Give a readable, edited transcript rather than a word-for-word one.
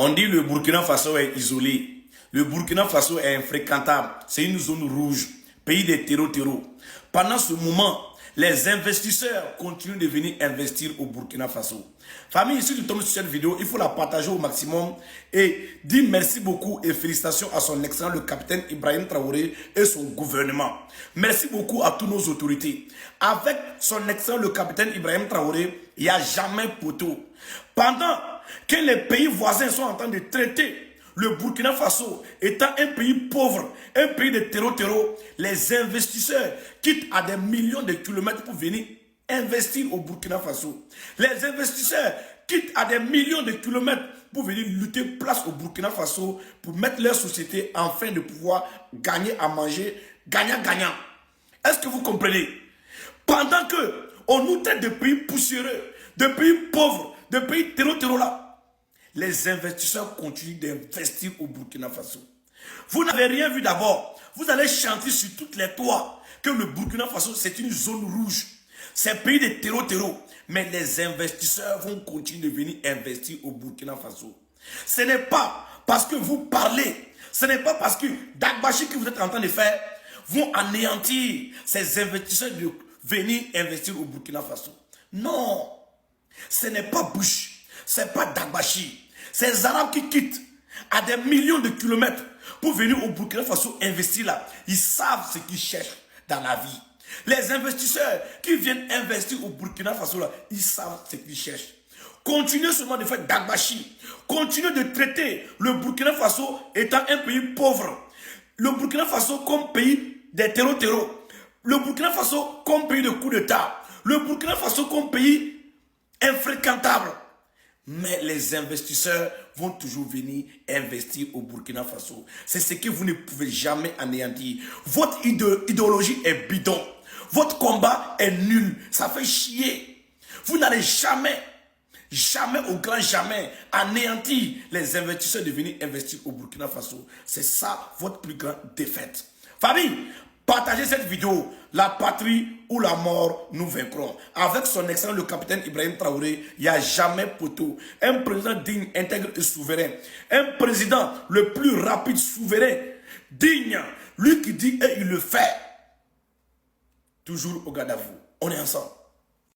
On dit le Burkina Faso est isolé. Le Burkina Faso est infréquentable. C'est une zone rouge, pays des terreaux. Pendant ce moment, les investisseurs continuent de venir investir au Burkina Faso. Famille, si tu tombes sur cette vidéo, il faut la partager au maximum et dire merci beaucoup et félicitations à son excellent le capitaine Ibrahim Traoré et son gouvernement. Merci beaucoup à toutes nos autorités. Avec son excellent le capitaine Ibrahim Traoré, il n'y a jamais poteau. Pendant que les pays voisins sont en train de traiter le Burkina Faso étant un pays pauvre, un pays de terreau, les investisseurs quittent à des millions de kilomètres pour venir investir au Burkina Faso. Les investisseurs quittent à des millions de kilomètres pour venir lutter place au Burkina Faso pour mettre leur société afin de pouvoir gagner à manger, gagnant-gagnant. Est-ce que vous comprenez? Pendant que on nous traite de pays poussiéreux, de pays pauvres, de pays terreau là, les investisseurs continuent d'investir au Burkina Faso. Vous n'avez rien vu d'abord. Vous allez chanter sur toutes les toits que le Burkina Faso, c'est une zone rouge. C'est un pays de terreau. Mais les investisseurs vont continuer de venir investir au Burkina Faso. Ce n'est pas parce que vous parlez, ce n'est pas parce que Dagbashi que vous êtes en train de faire vont anéantir ces investisseurs de venir investir au Burkina Faso. Non, ce n'est pas Bush, ce n'est pas Dagbashi. Ces Arabes qui quittent à des millions de kilomètres pour venir au Burkina Faso investir là, ils savent ce qu'ils cherchent dans la vie. Les investisseurs qui viennent investir au Burkina Faso là, ils savent ce qu'ils cherchent. Continuez seulement de faire Dagbashi. Continuez de traiter le Burkina Faso étant un pays pauvre. Le Burkina Faso comme pays des terreaux. Le Burkina Faso comme pays de coup d'État. Le Burkina Faso comme pays infréquentable. Mais les investisseurs vont toujours venir investir au Burkina Faso. C'est ce que vous ne pouvez jamais anéantir. Votre idéologie est bidon. Votre combat est nul. Ça fait chier. Vous n'allez jamais, au grand jamais, anéantir les investisseurs de venir investir au Burkina Faso. C'est ça votre plus grande défaite. Famille, partagez cette vidéo. La patrie ou la mort, nous vaincrons. Avec son excellent le capitaine Ibrahim Traoré, il n'y a jamais poteau. Un président digne, intègre et souverain. Un président le plus rapide, souverain, digne. Lui qui dit et il le fait. Toujours au garde à vous. On est ensemble.